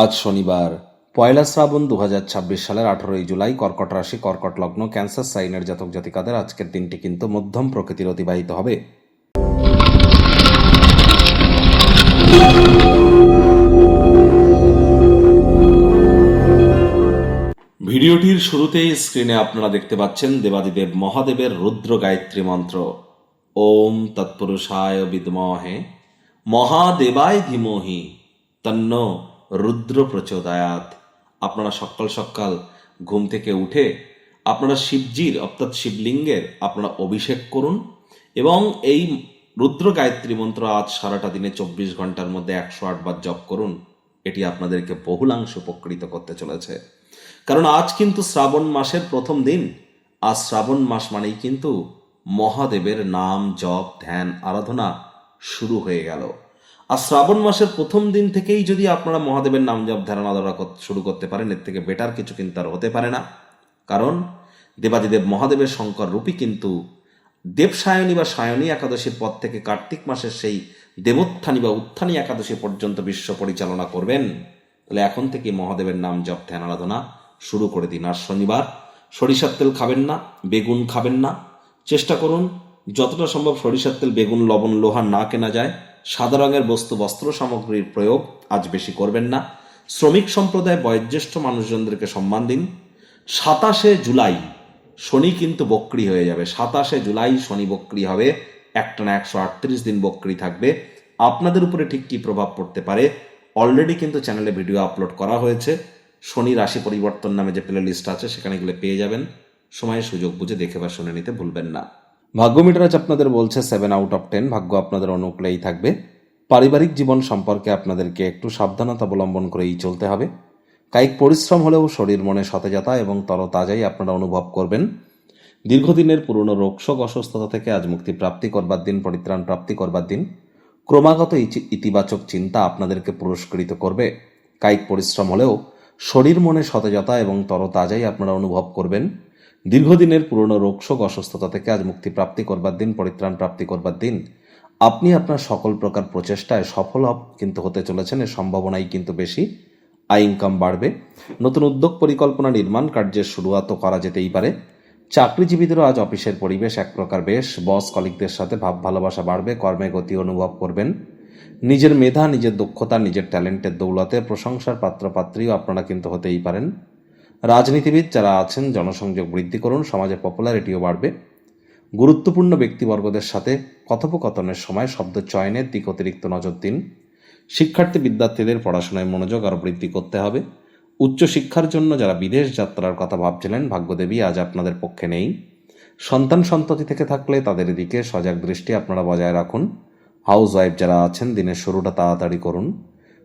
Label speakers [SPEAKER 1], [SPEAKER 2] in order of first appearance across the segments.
[SPEAKER 1] আজ শনিবার পয়লা শ্রাবণ 2026 সালের 18 জুলাই কর্কট রাশি কর্কট লগ্ন ক্যান্সার সাইনের জাতক জাতিকাদের আজকের দিনটি কিন্তু মধ্যম প্রকৃতির অতিবাহিত হবে। ভিডিওটির শুরুতেই স্ক্রিনে আপনারা দেখতে পাচ্ছেন দেবাদিদেব মহাদেবের রুদ্র গায়ত্রী মন্ত্র। ওম তৎপুরুষায় বিদ্মহে মহাদেবায় ধীমহি তন্ন রুদ্র প্রচোদয়াৎ। আপনারা সকাল সকাল ঘুম থেকে উঠে আপনারা শিবজির অর্থাৎ শিবলিঙ্গের আপনারা অভিষেক করুন এবং এই রুদ্র গায়ত্রী মন্ত্র আজ সারাটা দিনে 24 ঘন্টার মধ্যে 108 বার জপ করুন। এটি আপনাদেরকে বহুলাংশে উপকৃত করতে চলেছে, কারণ আজ কিন্তু শ্রাবণ মাসের প্রথম দিন। আজ শ্রাবণ মাস মানেই কিন্তু মহাদেবের নাম জপ ধ্যান আরাধনা শুরু হয়ে গেল। আর শ্রাবণ মাসের প্রথম দিন থেকেই যদি আপনারা মহাদেবের নাম জপ ধ্যান আরাধনা শুরু করতে পারেন, এর থেকে বেটার কিছু কিন্তু আর হতে পারে না। কারণ দেবাদিদেব মহাদেবের শঙ্কর রূপী কিন্তু দেবসায়নী বা সায়নী একাদশীর পর থেকে কার্তিক মাসের সেই দেবোত্থানী বা উত্থানী একাদশী পর্যন্ত বিশ্ব পরিচালনা করবেন। তাহলে এখন থেকে মহাদেবের নাম জপ ধ্যান আরাধনা শুরু করে দিন। আর শনিবার সরিষার তেল খাবেন না, বেগুন খাবেন না। চেষ্টা করুন যতটা সম্ভব সরিষার তেল, বেগুন, লবণ, লোহা না কেনা যায়। সাদা রঙের বস্ত্র সামগ্রীর প্রয়োগ আজ বেশি করবেন না। শ্রমিক সম্প্রদায় বয়োজ্যেষ্ঠ মানুষজনদেরকে সম্মান দিন। 27 জুলাই শনি কিন্তু বক্রি হয়ে যাবে। 27 জুলাই শনি বক্রি হবে, একটানা 138 দিন বক্রি থাকবে। আপনাদের উপরে ঠিক কী প্রভাব পড়তে পারে অলরেডি কিন্তু চ্যানেলে ভিডিও আপলোড করা হয়েছে। শনি রাশি পরিবর্তন নামে যে প্লে লিস্ট আছে সেখানে গেলে পেয়ে যাবেন। সময়ে সুযোগ বুঝে দেখে বা শুনে নিতে ভুলবেন না। ভাগ্য মিটার আজ আপনাদের বলছে 7 আউট অফ 10। ভাগ্য আপনাদের অনুকূলেই থাকবে। পারিবারিক জীবন সম্পর্কে আপনাদেরকে একটু সাবধানতা অবলম্বন করেই চলতে হবে। কায়িক পরিশ্রম হলেও শরীর মনে সতেজতা এবং তরতাজাই আপনারা অনুভব করবেন। দীর্ঘদিনের পুরনো রোগশোক অসুস্থতা থেকে আজ মুক্তি প্রাপ্তি করবার দিন, পরিত্রাণ প্রাপ্তি করবার দিন। ক্রমাগত ইতিবাচক চিন্তা আপনাদেরকে পুরস্কৃত করবে। কায়িক পরিশ্রম হলেও শরীর মনে সতেজতা এবং তরতাজাই আপনারা অনুভব করবেন। দীর্ঘদিনের পুরনো রোগশোক অসুস্থতা থেকে আজ মুক্তি প্রাপ্তি করবার দিন, পরিত্রাণ প্রাপ্তি করবার দিন। আপনি আপনার সকল প্রকার প্রচেষ্টায় সফল কিন্তু হতে চলেছেন, এর সম্ভাবনাই কিন্তু বেশি। আয় ইনকাম বাড়বে। নতুন উদ্যোগ পরিকল্পনা নির্মাণ কার্যের শুরুয়াতও করা যেতেই পারে। চাকরিজীবীদেরও আজ অফিসের পরিবেশ এক প্রকার বেশ। বস কলিগদের সাথে ভাব ভালোবাসা বাড়বে। কর্মে গতি অনুভব করবেন। নিজের মেধা, নিজের দক্ষতা, নিজের ট্যালেন্টের দৌলতে প্রশংসার পাত্রপাত্রীও আপনারা কিন্তু হতেই পারেন। রাজনীতিবিদ যারা আছেন জনসংযোগ বৃদ্ধি করুন, সমাজে পপুলারিটিও বাড়বে। গুরুত্বপূর্ণ ব্যক্তিবর্গদের সাথে কথোপকথনের সময় শব্দ চয়নের দিক অতিরিক্ত নজর দিন। শিক্ষার্থী বিদ্যার্থীদের পড়াশোনায় মনোযোগ আরও বৃদ্ধি করতে হবে। উচ্চশিক্ষার জন্য যারা বিদেশ যাত্রার কথা ভাবছিলেন, ভাগ্যদেবী আজ আপনাদের পক্ষে নেই। সন্তান সন্ততি থেকে থাকলে তাদের দিকে সজাগ দৃষ্টি আপনারা বজায় রাখুন। হাউস ওয়াইফ যারা আছেন দিনের শুরুটা তাড়াতাড়ি করুন।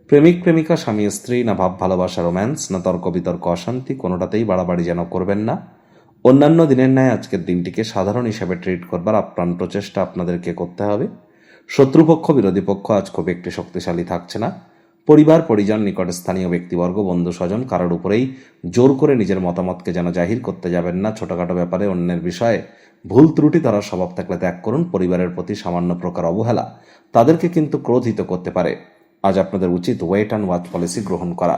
[SPEAKER 1] প্রেমিক প্রেমিকা, স্বামী স্ত্রী, না ভাব ভালোবাসা রোম্যান্স, না তর্ক বিতর্ক অশান্তি, কোনোটাতেই বাড়াবাড়ি যেন করবেন না। অন্যান্য দিনের ন্যায় আজকের দিনটিকে সাধারণ হিসাবে ট্রিট করবার আপ্রাণ প্রচেষ্টা আপনাদেরকে করতে হবে। শত্রুপক্ষ বিরোধী পক্ষ আজ খুব একটি শক্তিশালী থাকছে না। পরিবার পরিজন, নিকট স্থানীয় ব্যক্তিবর্গ, বন্ধু স্বজন কারোর উপরেই জোর করে নিজের মতামতকে যেন জাহির করতে যাবেন না। ছোটখাটো ব্যাপারে অন্যের বিষয়ে ভুল ত্রুটি ধরার স্বভাব থাকলে ত্যাগ করুন। পরিবারের প্রতি সামান্য প্রকার অবহেলা তাদেরকে কিন্তু ক্রোধিত করতে পারে। আজ আপনাদের উচিত ওয়েট অ্যান্ড ওয়াচ পলিসি গ্রহণ করা।